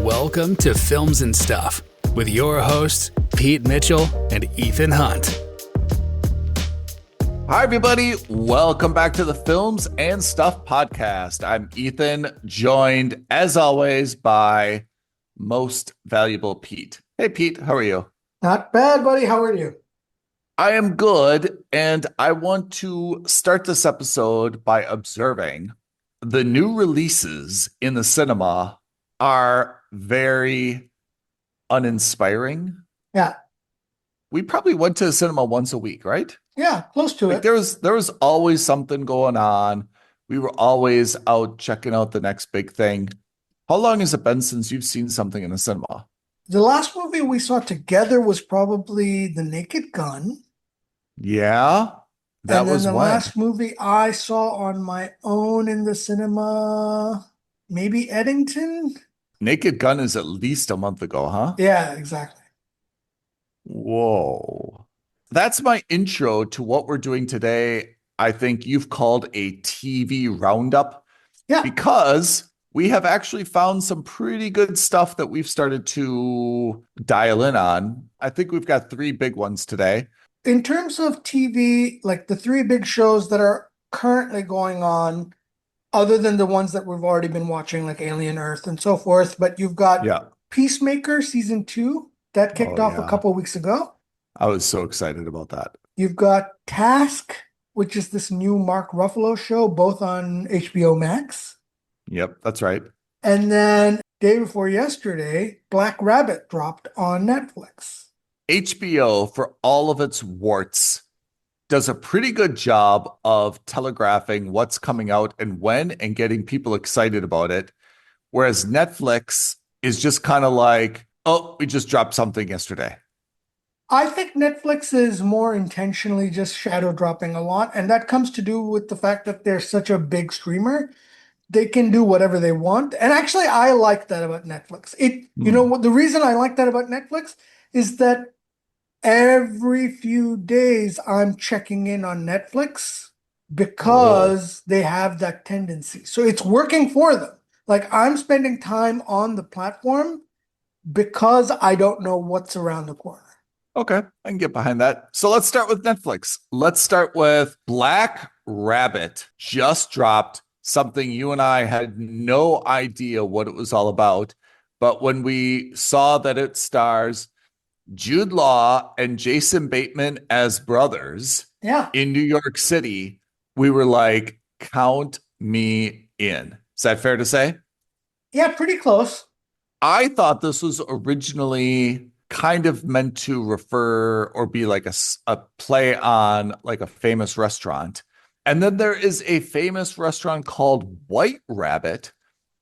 Welcome to Films and Stuff with your hosts, Pete Mitchell and Ethan Hunt. Hi, everybody. Welcome back to the Films and Stuff podcast. I'm Ethan, joined as always by most valuable Pete. Hey, Pete, how are you? Not bad, buddy. How are you? I am good, and I want to start this episode by observing the new releases in the cinema are very uninspiring. Yeah. We probably went to the cinema once a week, right? Yeah, close to Like it. there was always something going on. We were always out checking out the next big thing. How long has it been since you've seen something in the cinema? The last movie we saw together was probably The Naked Gun. Yeah, that And then was the when. last movie I saw on my own in the cinema, maybe Eddington? Naked Gun is at least a month ago, huh? Yeah, exactly. Whoa. That's my intro to what we're doing today. I think you've called a TV roundup Yeah. because we have actually found some pretty good stuff that we've started to dial in on. I think we've got three big ones today. In terms of TV, like the three big shows that are currently going on, other than the ones that we've already been watching, like Alien Earth and so forth, but you've got Yeah. Peacemaker season 2 that kicked Oh, off a yeah. couple of weeks ago. I was so excited about that. You've got Task, which is this new Mark Ruffalo show, both on HBO Max. Yep, that's right. And then day before yesterday, Black Rabbit dropped on Netflix. HBO, for all of its warts, does a pretty good job of telegraphing what's coming out and when and getting people excited about it. Whereas Netflix is just kind of like, oh, we just dropped something yesterday. I think Netflix is more intentionally just shadow dropping a lot, and that comes to do with the fact that they're such a big streamer. They can do whatever they want. And actually, I like that about Netflix. You know what, the reason I like that about Netflix is that every few days I'm checking in on Netflix because they have that tendency. So it's working for them. Like I'm spending time on the platform because I don't know what's around the corner. Okay, I can get behind that. So let's start with Netflix. Let's start with Black Rabbit. Just dropped something you and I had no idea what it was all about. But when we saw that it stars Jude Law and Jason Bateman as brothers in New York City, we were like, count me in. Is that fair to say? Yeah, pretty close. I thought this was originally kind of meant to refer or be like a play on like a famous restaurant. And then there is a famous restaurant called White Rabbit,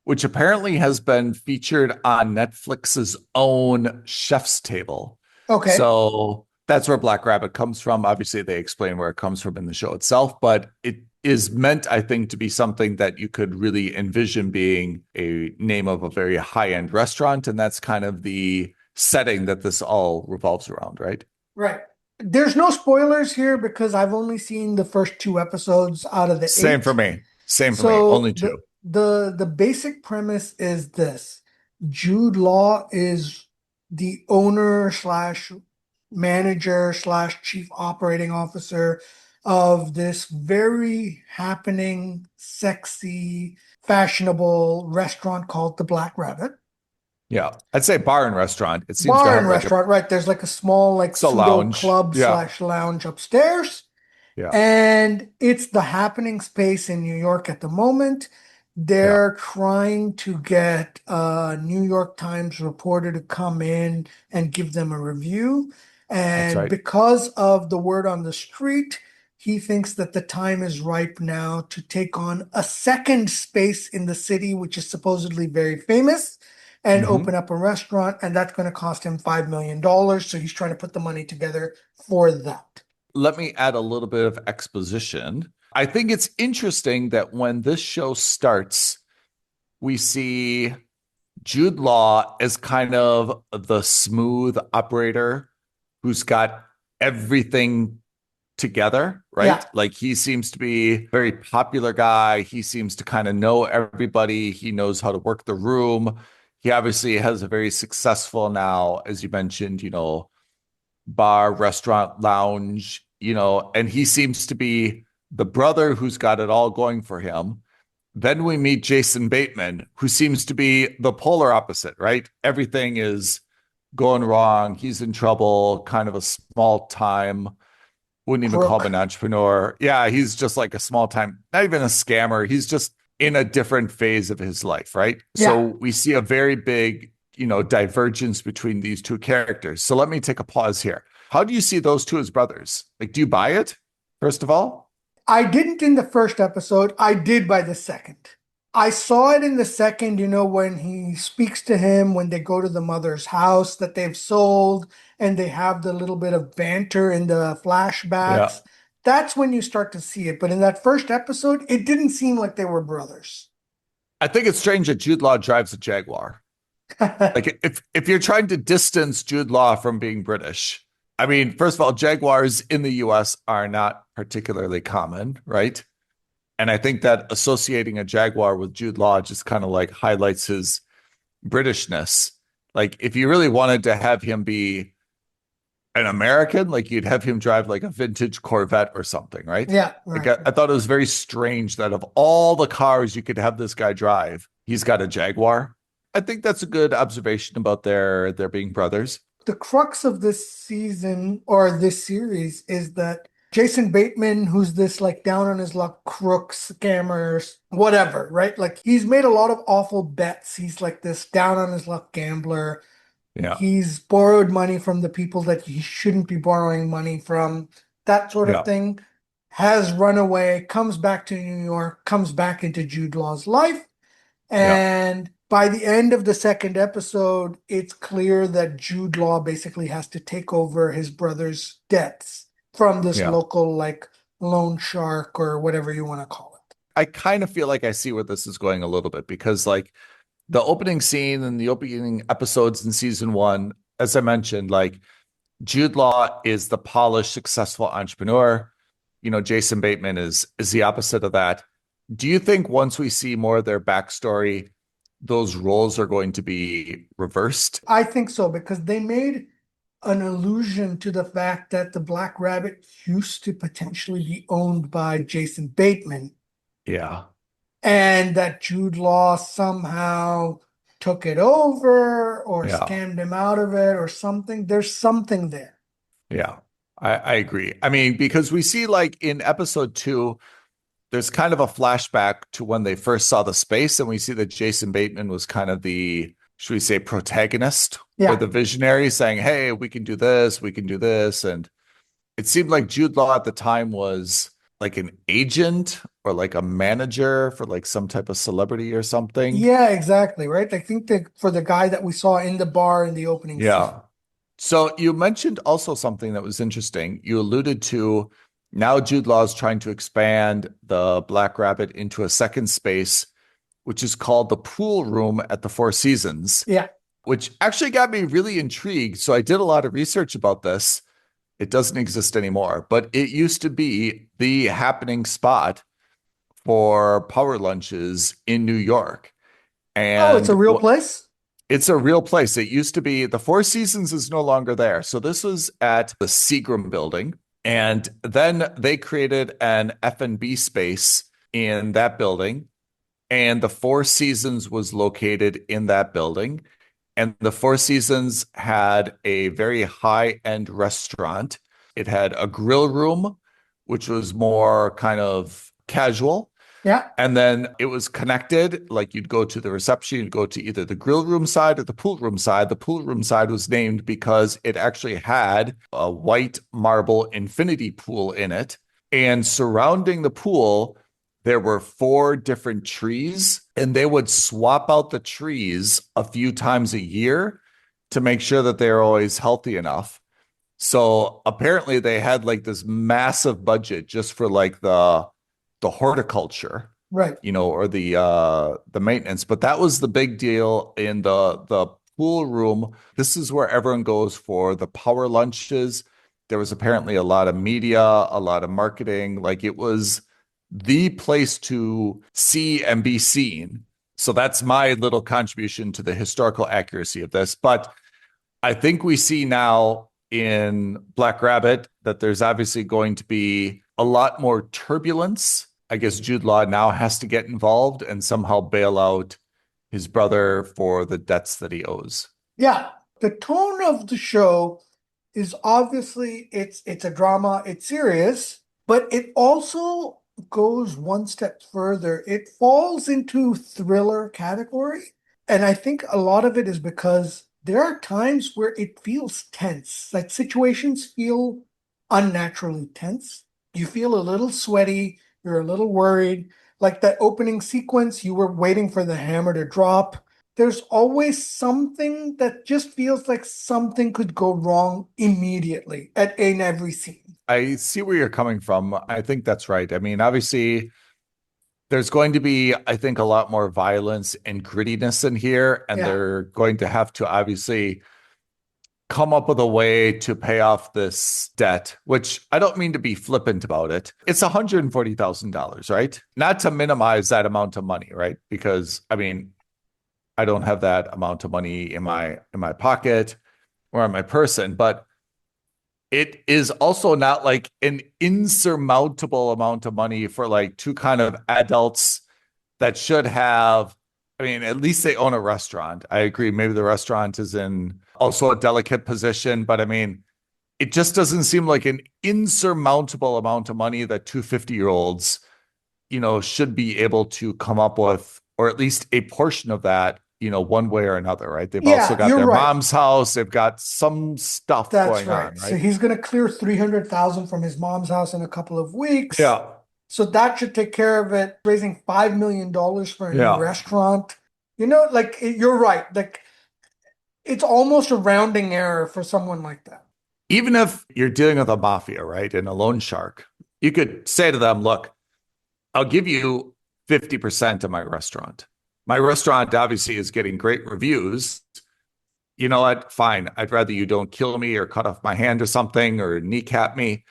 which apparently has been featured on Netflix's own Chef's Table. Okay. So that's where Black Rabbit comes from. Obviously, they explain where it comes from in the show itself, but it is meant, I think, to be something that you could really envision being a name of a very high-end restaurant. And that's kind of the setting that this all revolves around, right? Right. There's no spoilers here because I've only seen the first 2 episodes out of the 8. Same for me. Only 2. The basic premise is this. Jude Law is the owner slash manager slash chief operating officer of this very happening, sexy, fashionable restaurant called the Black Rabbit. Yeah, I'd say bar and restaurant. It seems bar to have and like restaurant, right? There's like a small pseudo lounge. club slash lounge upstairs. Yeah. And it's the happening space in New York at the moment. They're trying to get a New York Times reporter to come in and give them a review. And right. Because of the word on the street, he thinks that the time is ripe now to take on a second space in the city, which is supposedly very famous, and open up a restaurant. And that's going to cost him $5 million. So he's trying to put the money together for that. Let me add a little bit of exposition. I think it's interesting that when this show starts, we see Jude Law as kind of the smooth operator who's got everything together, right? Yeah. Like he seems to be a very popular guy. He seems to kind of know everybody. He knows how to work the room. He obviously has a very successful now, as you mentioned, bar, restaurant, lounge, and he seems to be the brother who's got it all going for him. Then we meet Jason Bateman, who seems to be the polar opposite, right? Everything is going wrong. He's in trouble, kind of a small time, wouldn't even call him an Crook. entrepreneur. Yeah, he's just like a small time, not even a scammer. He's just in a different phase of his life, right? So Yeah. we see a very big, divergence between these two characters. So let me take a pause here. How do you see those two as brothers? Like, do you buy it, first of all? I didn't in the first episode. I did by the second. I saw it in the second, when he speaks to him, when they go to the mother's house that they've sold, and they have the little bit of banter in the Yeah. flashbacks. That's when you start to see it. But in that first episode, it didn't seem like they were brothers. I think it's strange that Jude Law drives a Jaguar. Like if you're trying to distance Jude Law from being British, I mean, first of all, Jaguars in the US are not particularly common, right? And I think that associating a Jaguar with Jude Law just kind of like highlights his Britishness. Like if you really wanted to have him be an American, like you'd have him drive like a vintage Corvette or something, right? Yeah, Like right. I thought it was very strange that of all the cars you could have this guy drive, he's got a Jaguar. I think that's a good observation about their being brothers. The crux of this season or this series is that Jason Bateman, who's this like down on his luck crook, scammers, whatever, right? Like he's made a lot of awful bets. He's like this down on his luck gambler. Yeah, He's borrowed money from the people that he shouldn't be borrowing money from, that sort of yeah, thing. Has run away, comes back to New York, comes back into Jude Law's life. yeah, And by the end of the second episode, it's clear that Jude Law basically has to take over his brother's debts from this yeah. local, like, loan shark or whatever you want to call it. I kind of feel like I see where this is going a little bit because like the opening scene and the opening episodes in season one, as I mentioned, like Jude Law is the polished, successful entrepreneur. Jason Bateman is the opposite of that. Do you think once we see more of their backstory, those roles are going to be reversed? I think so because they made an allusion to the fact that the Black Rabbit used to potentially be owned by Jason Bateman Yeah, and that Jude Law somehow took it over or yeah, scammed him out of it or something. There's something there. yeah. I agree. I mean, because we see like in episode two, there's kind of a flashback to when they first saw the space, and we see that Jason Bateman was kind of the, should we say, protagonist or Yeah. the visionary saying, hey, we can do this, we can do this. And it seemed like Jude Law at the time was like an agent or like a manager for like some type of celebrity or something. Yeah, exactly. Right. I think that for the guy that we saw in the bar in the opening scene. Yeah. So you mentioned also something that was interesting. You alluded to now Jude Law is trying to expand the Black Rabbit into a second space, which is called the pool room at the Four Seasons, Yeah. which actually got me really intrigued. So I did a lot of research about this. It doesn't exist anymore, but it used to be the happening spot for power lunches in New York. Oh, it's And a real place? it's a real place. It used to be the Four Seasons is no longer there. So this was at the Seagram building. And then they created an F&B space in that building. And the Four Seasons was located in that building. And the Four Seasons had a very high-end restaurant. It had a grill room, which was more kind of casual. Yeah. And then it was connected, like you'd go to the reception, you'd go to either the grill room side or the pool room side. The pool room side was named because it actually had a white marble infinity pool in it. And surrounding the pool, there were four different trees, and they would swap out the trees a few times a year to make sure that they're always healthy enough. So apparently they had like this massive budget just for like the horticulture, Right. or the maintenance. But that was the big deal in the pool room. This is where everyone goes for the power lunches. There was apparently a lot of media, a lot of marketing. Like it was the place to see and be seen So that's my little contribution to the historical accuracy of this. But I think we see now in Black Rabbit that there's obviously going to be a lot more turbulence. I guess Jude Law now has to get involved and somehow bail out his brother for the debts that he owes. Yeah, the tone of the show is obviously it's a drama, it's serious, but it also goes one step further. It falls into thriller category, and I think a lot of it is because there are times where it feels tense. Like situations feel unnaturally tense. You feel a little sweaty, you're a little worried. Like that opening sequence, you were waiting for the hammer to drop. There's always something that just feels like something could go wrong immediately in every scene. I see where you're coming from. I think that's right. I mean, obviously, there's going to be, I think, a lot more violence and grittiness in here, and Yeah. they're going to have to obviously come up with a way to pay off this debt, which I don't mean to be flippant about it. It's $140,000, right? Not to minimize that amount of money, right? Because I mean, I don't have that amount of money in my pocket or on my person, but it is also not like an insurmountable amount of money for like two kind of adults that should have, I mean, at least they own a restaurant. I agree. Maybe the restaurant is in also a delicate position, but I mean, it just doesn't seem like an insurmountable amount of money that two 50-year-olds, should be able to come up with, or at least a portion of that, one way or another, right? They've also Yeah, got you're their right. mom's house. They've got some stuff That's going right. on, So right? he's going to clear 300,000 from his mom's house in a couple of weeks. Yeah. So that should take care of it, raising $5 million for a new Yeah. restaurant. Like you're right. Like it's almost a rounding error for someone like that. Even if you're dealing with a mafia, right, and a loan shark, you could say to them, look, I'll give you 50% of my restaurant. My restaurant obviously is getting great reviews. You know what? Fine. I'd rather you don't kill me or cut off my hand or something or kneecap me.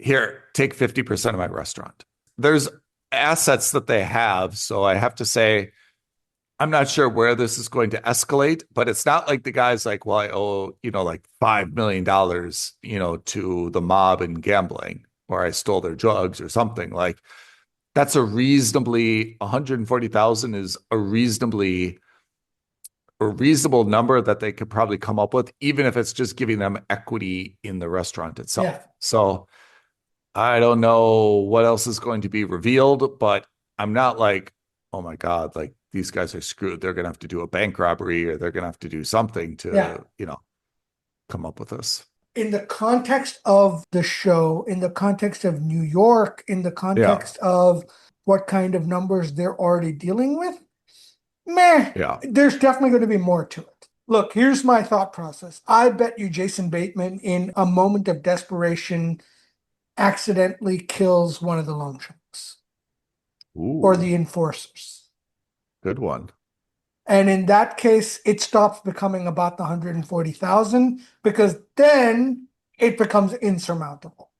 Here, take 50% of my restaurant. There's assets that they have. So I have to say, I'm not sure where this is going to escalate, but it's not like the guy's like, well, I owe, like $5 million, to the mob and gambling, or I stole their drugs or something. Like that's 140,000 is a reasonable number that they could probably come up with, even if it's just giving them equity in the restaurant itself. Yeah. So I don't know what else is going to be revealed, but I'm not like, oh my God, like these guys are screwed. They're going to have to do a bank robbery or they're going to have to do something to, come up with this. In the context of the show, in the context of New York, in the context of what kind of numbers they're already dealing with, there's definitely going to be more to it. Look, here's my thought process. I bet you Jason Bateman, in a moment of desperation, accidentally kills one of the loan sharks or the enforcers. Good one. And in that case, it stops becoming about the 140,000 because then it becomes insurmountable.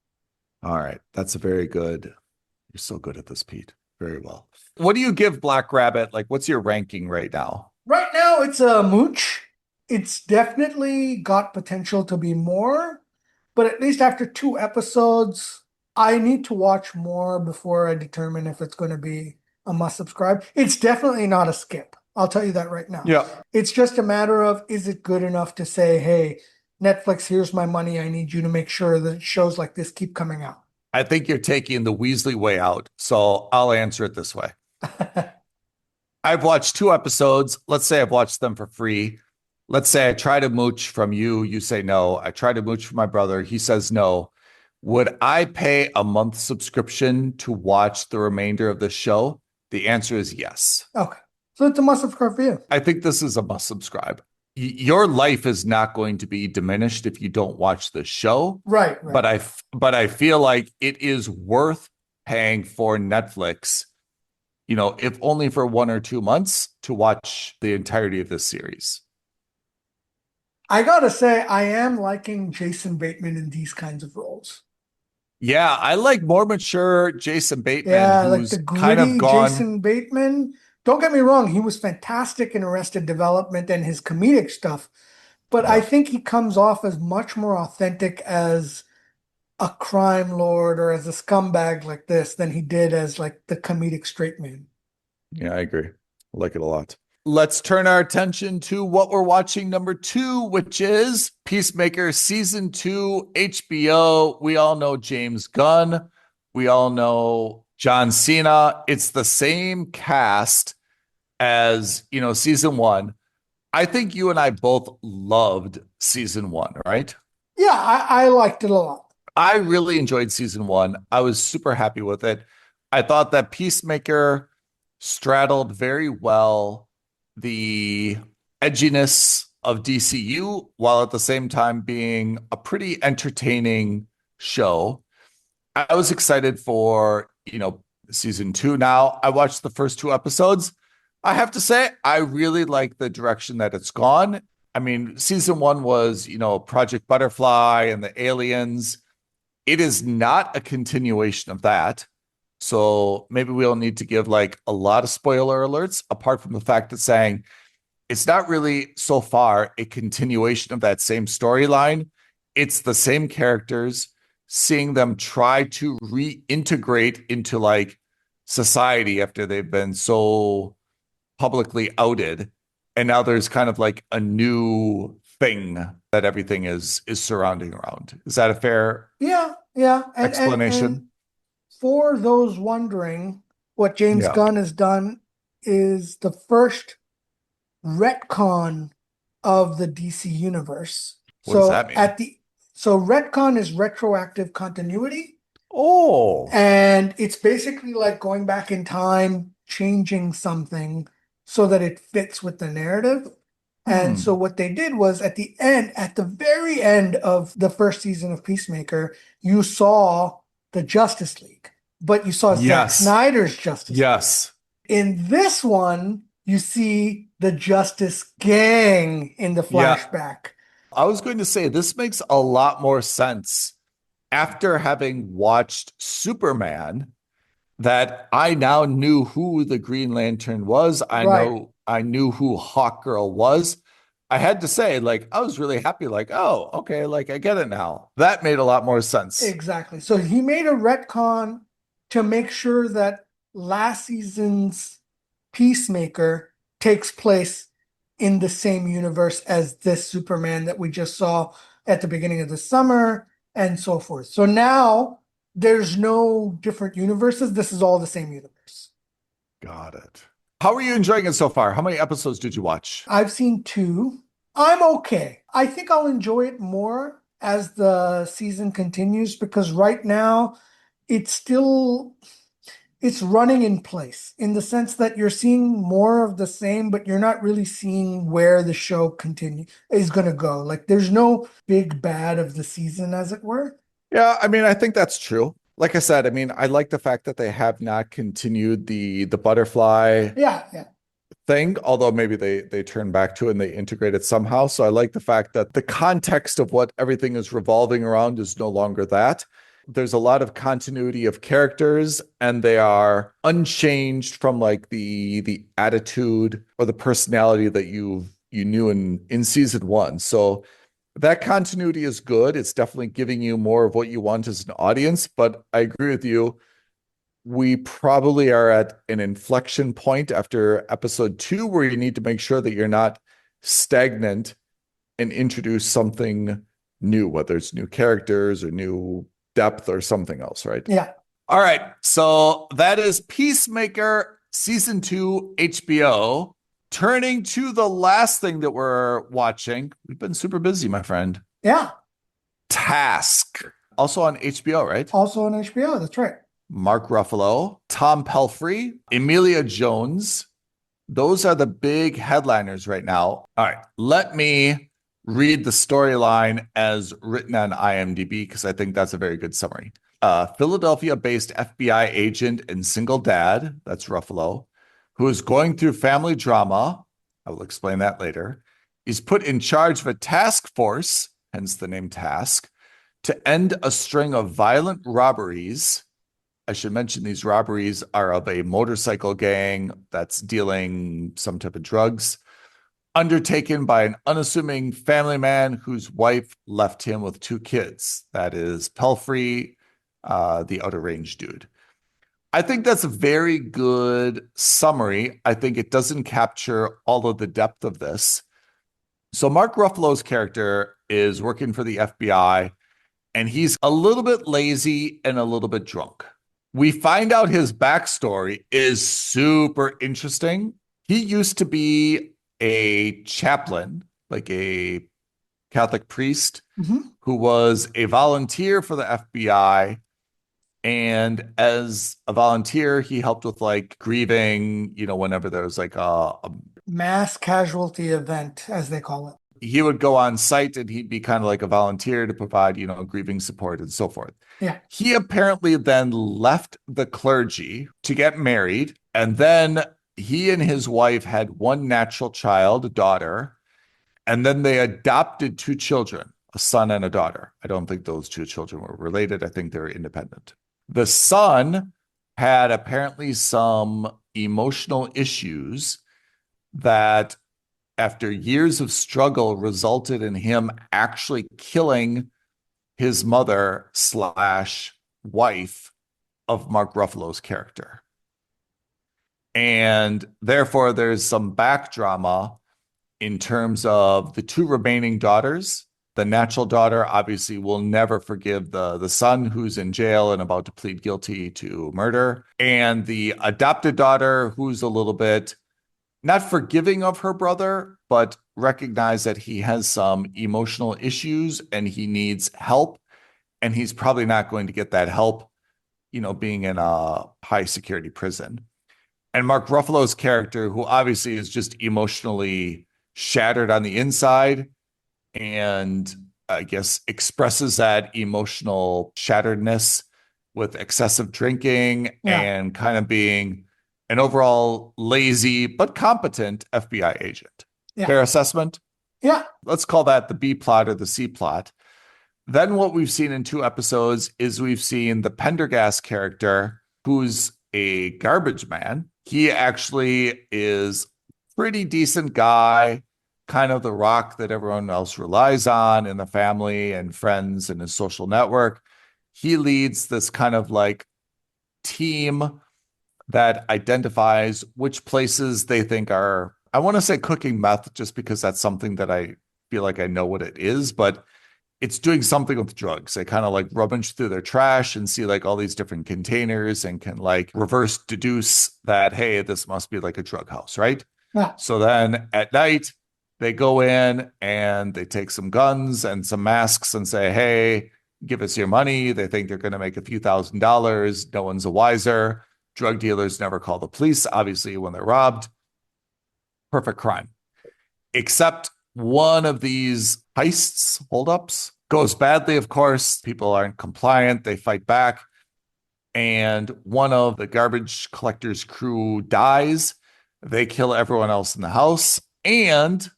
All right. That's a very good. You're so good at this, Pete. Very well. What do you give Black Rabbit? Like, what's your ranking right now? Right now, it's a mooch. It's definitely got potential to be more, but at least after 2 episodes, I need to watch more before I determine if it's going to be a must subscribe. It's definitely not a skip. I'll tell you that right now. Yeah. It's just a matter of, is it good enough to say, hey, Netflix, here's my money. I need you to make sure that shows like this keep coming out. I think you're taking the Weasley way out. So I'll answer it this way. I've watched 2 episodes. Let's say I've watched them for free. Let's say I try to mooch from you. You say no. I try to mooch from my brother. He says no. Would I pay a month subscription to watch the remainder of the show? The answer is yes. Okay. So it's a must subscribe for you. I think this is a must subscribe. Your life is not going to be diminished if you don't watch the show. Right. But I feel like it is worth paying for Netflix, if only for 1 or 2 months to watch the entirety of this series. I gotta say, I am liking Jason Bateman in these kinds of roles. Yeah, I like more mature Jason Bateman, Yeah, like who's the kind of gritty gone. Jason Bateman Don't get me wrong, he was fantastic in Arrested Development and his comedic stuff, but I Yeah. think he comes off as much more authentic as a crime lord or as a scumbag like this than he did as like the comedic straight man. Yeah, I agree. I like it a lot. Let's turn our attention to what we're watching number 2, which is Peacemaker season 2, HBO. We all know James Gunn. We all know John Cena. It's the same cast as, season 1. I think you and I both loved season 1, right? Yeah, I liked it a lot. I really enjoyed season 1. I was super happy with it. I thought that Peacemaker straddled very well the edginess of DCU while at the same time being a pretty entertaining show. I was excited for, season 2 now. I watched the first 2 episodes. I have to say, I really like the direction that it's gone. I mean, season 1 was, Project Butterfly and the aliens. It is not a continuation of that. So maybe we'll need to give like a lot of spoiler alerts, apart from the fact that saying it's not really so far a continuation of that same storyline. It's the same characters, seeing them try to reintegrate into like society after they've been so publicly outed. And now there's kind of like a new thing that everything is surrounding around. Is that a fair Yeah. And explanation? for those wondering, what James Yeah. Gunn has done is the first retcon of the DC universe. What does So that mean? so retcon is retroactive continuity, Oh, and it's basically like going back in time, changing something so that it fits with the narrative. And so hmm. what they did was at the very end of the first season of Peacemaker, you saw the Justice League, but you saw Zack Yes. Snyder's Justice League. Yes. In this one, you see the Justice Gang in the Yeah. flashback. I was going to say this makes a lot more sense after having watched Superman, that I now knew who the Green Lantern was. Right. I knew who Hawkgirl was. I had to say, like, I was really happy, like, oh, okay, like I get it now. That made a lot more sense. Exactly. So he made a retcon to make sure that last season's Peacemaker takes place in the same universe as this Superman that we just saw at the beginning of the summer and so forth. So now there's no different universes. This is all the same universe. Got it. How are you enjoying it so far? How many episodes did you watch? I've seen 2. I'm okay. I think I'll enjoy it more as the season continues because right now it's still it's running in place in the sense that you're seeing more of the same, but you're not really seeing where the show is going to go. Like there's no big bad of the season, as it were. Yeah, I mean, I think that's true. Like I said, I mean, I like the fact that they have not continued the butterfly Yeah. thing, although maybe they turn back to it and they integrate it somehow. So I like the fact that the context of what everything is revolving around is no longer that. There's a lot of continuity of characters and they are unchanged from like the attitude or the personality that you knew in season 1. So that continuity is good. It's definitely giving you more of what you want as an audience, but I agree with you. We probably are at an inflection point after episode 2 where you need to make sure that you're not stagnant and introduce something new, whether it's new characters or new depth or something else, right? Yeah. All right. So that is Peacemaker season 2 HBO. Turning to the last thing that we're watching. We've been super busy, my friend. Yeah. Task. Also on HBO, right? Also on HBO. That's right. Mark Ruffalo, Tom Pelphrey, Emilia Jones. Those are the big headliners right now. All right, let me read the storyline as written on IMDb because I think that's a very good summary. Philadelphia-based FBI agent and single dad, that's Ruffalo, who is going through family drama, I will explain that later, is put in charge of a task force, hence the name Task, to end a string of violent robberies I should mention these robberies are of a motorcycle gang that's dealing some type of drugs, undertaken by an unassuming family man whose wife left him with 2 kids. That is Pelfrey, the outer range dude. I think that's a very good summary. I think it doesn't capture all of the depth of this. So Mark Ruffalo's character is working for the FBI, and he's a little bit lazy and a little bit drunk. We find out his backstory is super interesting. He used to be a chaplain, like a Catholic priest, who was a volunteer for the FBI. And as a volunteer, he helped with like grieving, whenever there was like a Mass casualty event, as they call it. he would go on site and he'd be kind of like a volunteer to provide, grieving support and so forth. Yeah. He apparently then left the clergy to get married. And then he and his wife had one natural child, a daughter. And then they adopted 2 children, a son and a daughter. I don't think those 2 children were related. I think they're independent. The son had apparently some emotional issues that, after years of struggle, resulted in him actually killing his mother / wife of Mark Ruffalo's character. And therefore, there's some back drama in terms of the 2 remaining daughters. The natural daughter obviously will never forgive the son who's in jail and about to plead guilty to murder. And the adopted daughter, who's a little bit not forgiving of her brother, but recognize that he has some emotional issues and he needs help. And he's probably not going to get that help, being in a high security prison. And Mark Ruffalo's character, who obviously is just emotionally shattered on the inside, and I guess expresses that emotional shatteredness with excessive drinking and kind of being an overall lazy but competent FBI agent. Yeah. Fair assessment? Yeah. Let's call that the B plot or the C plot. Then what we've seen in 2 episodes is we've seen the Pendergast character, who's a garbage man. He actually is pretty decent guy, kind of the rock that everyone else relies on in the family and friends and his social network. He leads this kind of like team that identifies which places they think are, I want to say cooking meth, just because that's something that I feel like I know what it is, but it's doing something with drugs. They kind of like rummage through their trash and see like all these different containers and can like reverse deduce that, hey, this must be like a drug house, right? Yeah. So then at night, they go in and they take some guns and some masks and say, hey, give us your money. They think they're going to make a few $1,000s. No one's a wiser. Drug dealers never call the police, obviously, when they're robbed. Perfect crime. Except one of these heists, holdups, goes badly, of course. People aren't compliant. They fight back. And one of the garbage collector's crew dies. They kill everyone else in the house. And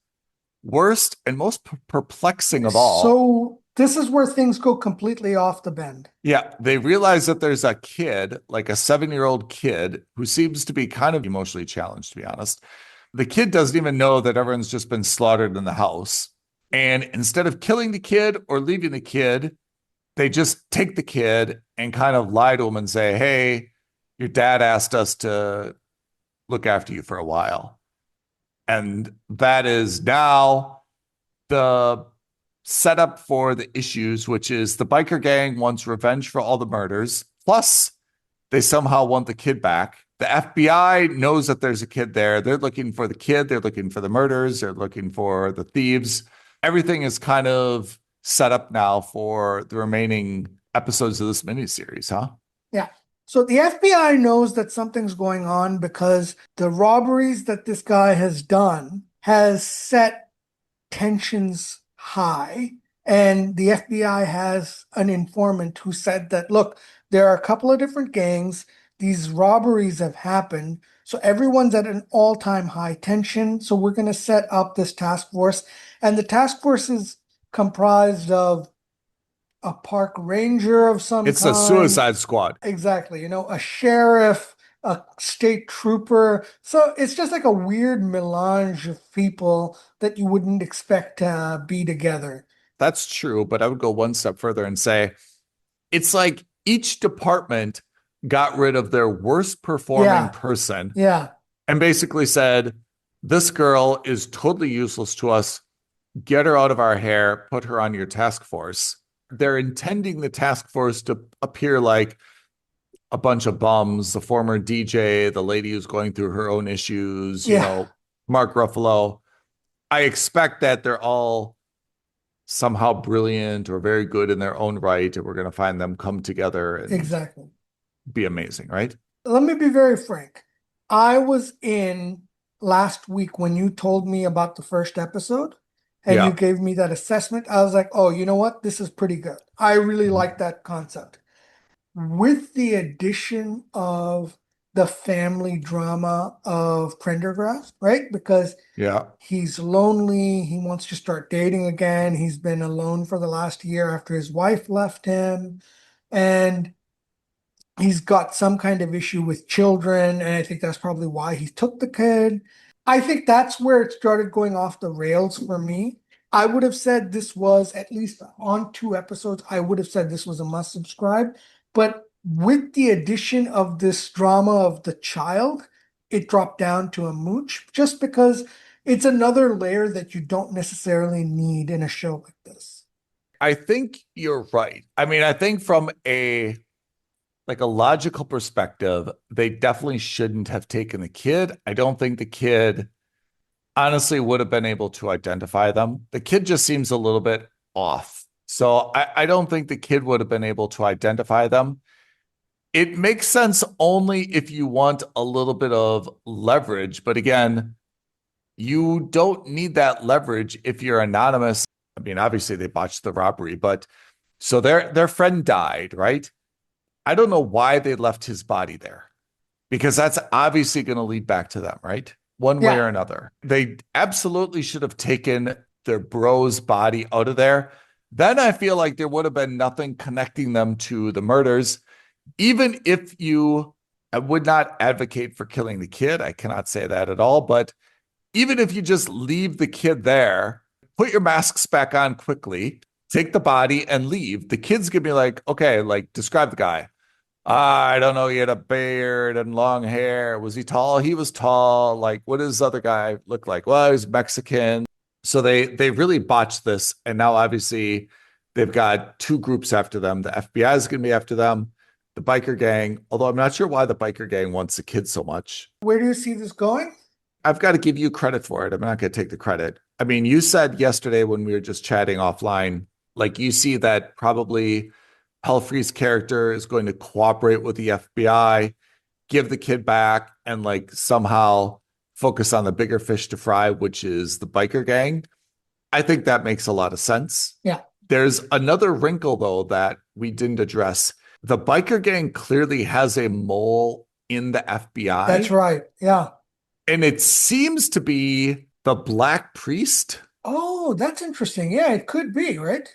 worst and most perplexing of all. So this is where things go completely off the bend. Yeah, they realize that there's a kid, like a 7-year-old kid, who seems to be kind of emotionally challenged, to be honest. The kid doesn't even know that everyone's just been slaughtered in the house. And instead of killing the kid or leaving the kid, they just take the kid and kind of lie to him and say, hey, your dad asked us to look after you for a while. And that is now the setup for the issues, which is the biker gang wants revenge for all the murders. Plus, they somehow want the kid back. The FBI knows that there's a kid there. They're looking for the kid. They're looking for the murders. They're looking for the thieves. Everything is kind of set up now for the remaining episodes of this miniseries, huh? Yeah. So the FBI knows that something's going on because the robberies that this guy has done has set tensions high. And the FBI has an informant who said that, look, there are a couple of different gangs. These robberies have happened. So everyone's at an all-time high tension. So we're going to set up this task force. And the task force is comprised of a park ranger of some It's a kind. Suicide Squad. Exactly. A sheriff, a state trooper. So it's just like a weird melange of people that you wouldn't expect to be together. That's true, but I would go one step further and say it's like each department got rid of their worst performing Yeah. person Yeah. and basically said, this girl is totally useless to us. Get her out of our hair, put her on your task force. They're intending the task force to appear like a bunch of bums, the former DJ, the lady who's going through her own issues, Yeah. Mark Ruffalo. I expect that they're all somehow brilliant or very good in their own right, and we're going to find them come together and Exactly. be amazing, right? Let me be very frank. I was in last week when you told me about the first episode and you Yeah. gave me that assessment. I was like, oh, you know what? This is pretty good. I really like that concept. With the addition of the family drama of Prendergast, right? Because Yeah. he's lonely, he wants to start dating again. He's been alone for the last year after his wife left him. And he's got some kind of issue with children, and I think that's probably why he took the kid. I think that's where it started going off the rails for me. I would have said this was at least on 2 episodes. I would have said this was a must subscribe, but with the addition of this drama of the child, it dropped down to a mooch just because it's another layer that you don't necessarily need in a show like this. I think you're right. I mean, I think from a logical perspective, they definitely shouldn't have taken the kid. I don't think the kid honestly would have been able to identify them. The kid just seems a little bit off. So I don't think the kid would have been able to identify them. It makes sense only if you want a little bit of leverage. But again, you don't need that leverage if you're anonymous. I mean, obviously they botched the robbery, but so their friend died, right? I don't know why they left his body there because that's obviously going to lead back to them, right? One way Yeah. or another. They absolutely should have taken their bro's body out of there. Then I feel like there would have been nothing connecting them to the murders. Even if I would not advocate for killing the kid. I cannot say that at all. But even if you just leave the kid there, put your masks back on quickly, take the body and leave, the kid's gonna be like, okay, like describe the guy. I don't know. He had a beard and long hair. Was he tall? He was tall. Like, what does this other guy look like? Well, he's Mexican. So they really botched this. And now obviously they've got two groups after them. The FBI is going to be after them, the biker gang, although I'm not sure why the biker gang wants the kids so much. Where do you see this going? I've got to give you credit for it. I'm not going to take the credit. I mean, you said yesterday when we were just chatting offline, like you see that probably Pelfrey's character is going to cooperate with the FBI, give the kid back, and like somehow focus on the bigger fish to fry, which is the biker gang. I think that makes a lot of sense. Yeah. There's another wrinkle, though, that we didn't address. The biker gang clearly has a mole in the FBI. That's right. Yeah. And it seems to be the Black Priest. Oh, that's interesting. Yeah, it could be, right?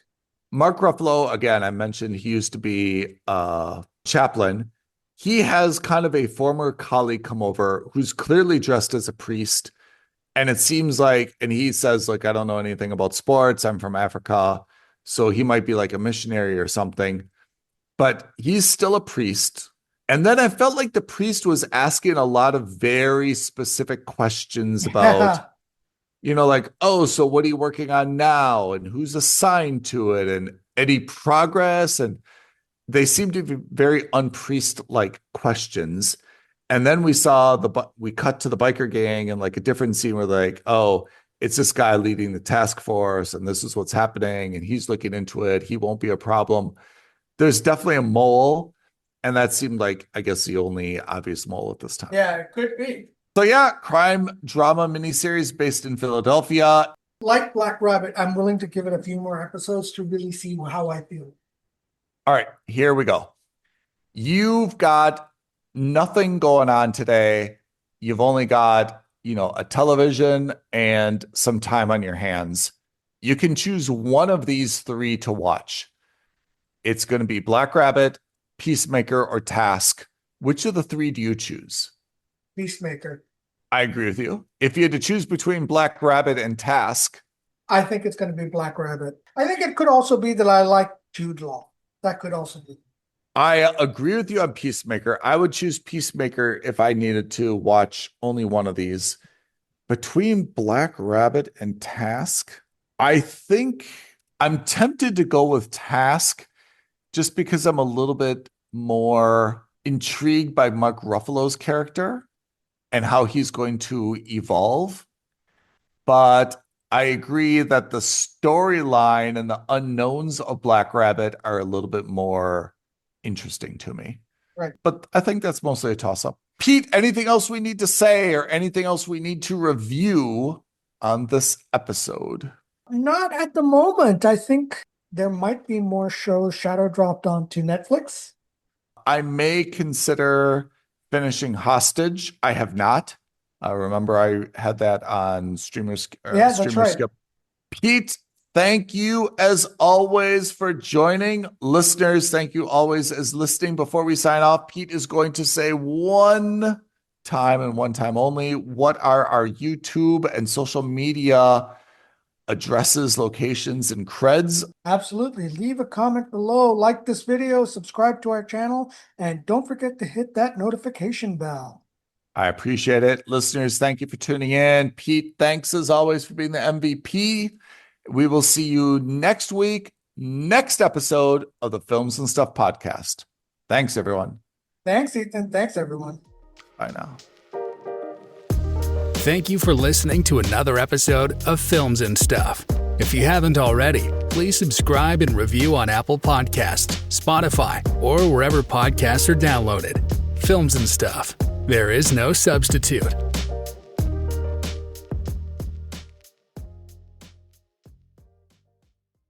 Mark Ruffalo, again, I mentioned he used to be a chaplain. He has kind of a former colleague come over who's clearly dressed as a priest. And it seems like, and he says, like, I don't know anything about sports. I'm from Africa. So he might be like a missionary or something. But he's still a priest. And then I felt like the priest was asking a lot of very specific questions about, like, oh, so what are you working on now? And who's assigned to it? And any progress? And they seem to be very unpriest-like questions. And then we cut to the biker gang and like a different scene where like, oh, it's this guy leading the task force and this is what's happening. And he's looking into it. He won't be a problem. There's definitely a mole. And that seemed like, I guess, the only obvious mole at this time. Yeah, it could be. So yeah, crime drama miniseries based in Philadelphia. Like Black Rabbit, I'm willing to give it a few more episodes to really see how I feel. All right, here we go. You've got nothing going on today. You've only got, a television and some time on your hands. You can choose one of these three to watch. it's going to be Black Rabbit, Peacemaker, or Task. Which of the three do you choose? Peacemaker. I agree with you. If you had to choose between Black Rabbit and Task, I think it's going to be Black Rabbit. I think it could also be that I like Jude Law. That could also be. I agree with you on Peacemaker. I would choose Peacemaker if I needed to watch only one of these. Between Black Rabbit and Task, I think I'm tempted to go with Task just because I'm a little bit more intrigued by Mark Ruffalo's character and how he's going to evolve. But I agree that the storyline and the unknowns of Black Rabbit are a little bit more interesting to me. Right. But I think that's mostly a toss-up. Pete, anything else we need to say or anything else we need to review on this episode? Not at the moment. I think there might be more shows shadow dropped onto Netflix. I may consider finishing Hostage. I have not. Remember, I had that on Streamer That's right. Skip. Pete, thank you as always for joining. Listeners, thank you always as listening. Before we sign off, Pete is going to say one time and one time only, what are our YouTube and social media addresses, locations, and creds? Absolutely. Leave a comment below, like this video, subscribe to our channel, and don't forget to hit that notification bell. I appreciate it. Listeners, thank you for tuning in. Pete, thanks as always for being the MVP. We will see you next week, next episode of the Films and Stuff podcast. Thanks, everyone. Thanks, Ethan. Thanks, everyone. Bye now. Thank you for listening to another episode of Films and Stuff. If you haven't already, please subscribe and review on Apple Podcasts, Spotify, or wherever podcasts are downloaded. Films and Stuff. There is no substitute.